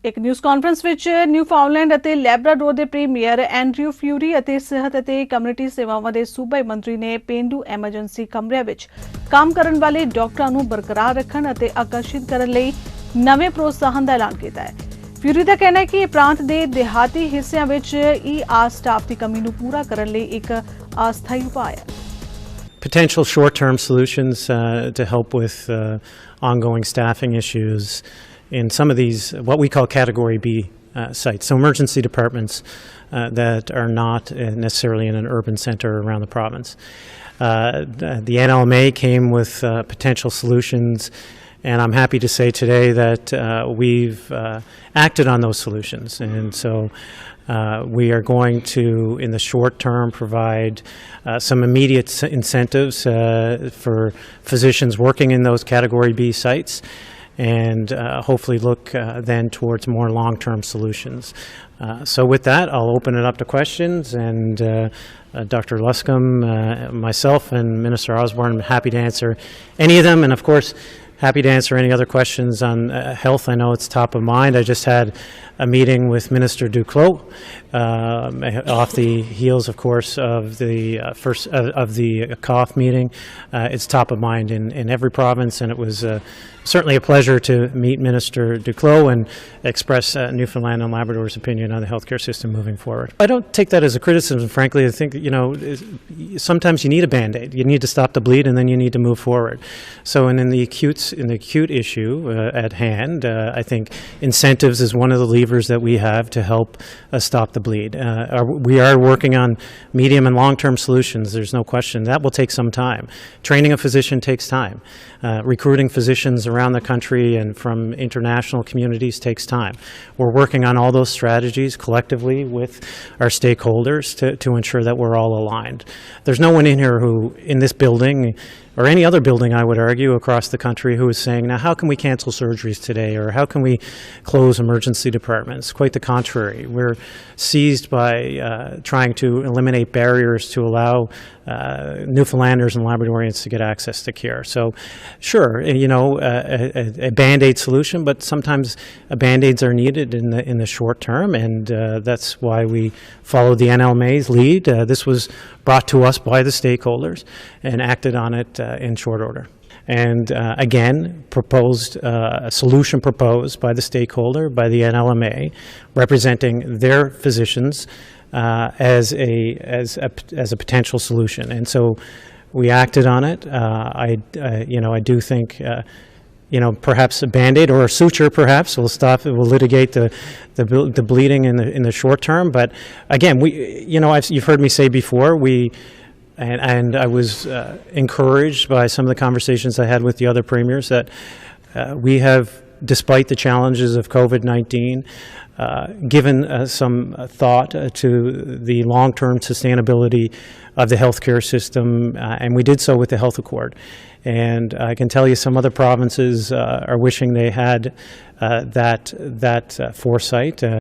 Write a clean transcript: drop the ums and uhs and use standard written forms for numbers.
एक news conference विच Newfoundland ਅਤੇ Labrador ਦੇ ਪ੍ਰੀਮੀਅਰ ਐਂਡਰਿਊ ਫਿਊਰੀ ਅਤੇ ਸਿਹਤ ਅਤੇ ਕਮਿਊਨਿਟੀ ਸੇਵਾਵਾਂ ਦੇ ਸੂਬਾਈ ਮੰਤਰੀ ਨੇ ਪੇਂਡੂ ਐਮਰਜੈਂਸੀ ਕਮਰਿਆਂ ਵਿੱਚ ਕੰਮ ਕਰਨ ਵਾਲੇ ਡਾਕਟਰਾਂ ਨੂੰ ਬਰਕਰਾਰ ਰੱਖਣ ਅਤੇ ਆਕਰਸ਼ਿਤ ਕਰਨ ਲਈ ਨਵੇਂ ਪ੍ਰੋਤਸਾਹਨ ਦਾ ਐਲਾਨ ਕੀਤਾ ਹੈ। ਫਿਊਰੀ ਦਾ ਕਹਿਣਾ ਹੈ ਕਿ ਪ੍ਰਾਂਤ ਦੇ ਦਿਹਾਤੀ ਹਿੱਸਿਆਂ ਵਿੱਚ ਈਆਰ ਸਟਾਫ ਦੀ ਕਮੀ ਨੂੰ ਪੂਰਾ ਕਰਨ ਲਈ ਇੱਕ ਅਸਥਾਈ ਉਪਾਅ ਹੈ। Potential short-term solutions to help with ongoing staffing issues in some of these, what we call Category B sites, so emergency departments that are not necessarily in an urban center around the province. The NLMA came with potential solutions, and I'm happy to say today that we've acted on those solutions. And so we are going to, in the short term, provide some immediate incentives for physicians working in those Category B sites, and hopefully look then towards more long-term solutions. So with that, I'll open it up to questions, and Dr. Luscombe, myself, and Minister Osborne, I'm happy to answer any of them, and of course, happy to answer any other questions on health. I know it's top of mind. I just had a meeting with Minister Duclos off the heels, of course, of the first of the COF meeting. It's top of mind in every province, and it was certainly a pleasure to meet Minister Duclos and express Newfoundland and Labrador's opinion on the healthcare system moving forward. I don't take that as a criticism, frankly. I think, sometimes you need a Band-Aid. You need to stop the bleed, and then you need to move forward. So in the acute issue at hand, I think incentives is one of the levers that we have to help stop the bleed. We are working on medium and long-term solutions. There's no question. That will take some time. Training a physician takes time. Recruiting physicians around the country and from international communities takes time. We're working on all those strategies collectively with our stakeholders to ensure that we're all aligned. There's no one in here who, in this building, or any other building, I would argue, across the country, who is saying, now how can we cancel surgeries today, or how can we close emergency departments? Quite the contrary. We're seized by trying to eliminate barriers to allow Newfoundlanders and Labradorians to get access to care. So sure, a Band-Aid solution, but sometimes Band-Aids are needed in the short term, and that's why we followed the NLMA's lead. This was brought to us by the stakeholders and acted on it in short order. And again, a solution proposed by the stakeholder, by the NLMA, representing their physicians as a potential solution. And so we acted on it. I do think perhaps a Band-Aid or a suture perhaps will stop. It will litigate the bleeding in the short term. But again, you've heard me say before, and I was encouraged by some of the conversations I had with the other premiers that we have, despite the challenges of COVID-19, given some thought to the long-term sustainability of the healthcare system, and we did so with the Health Accord. And I can tell you some other provinces are wishing they had that foresight.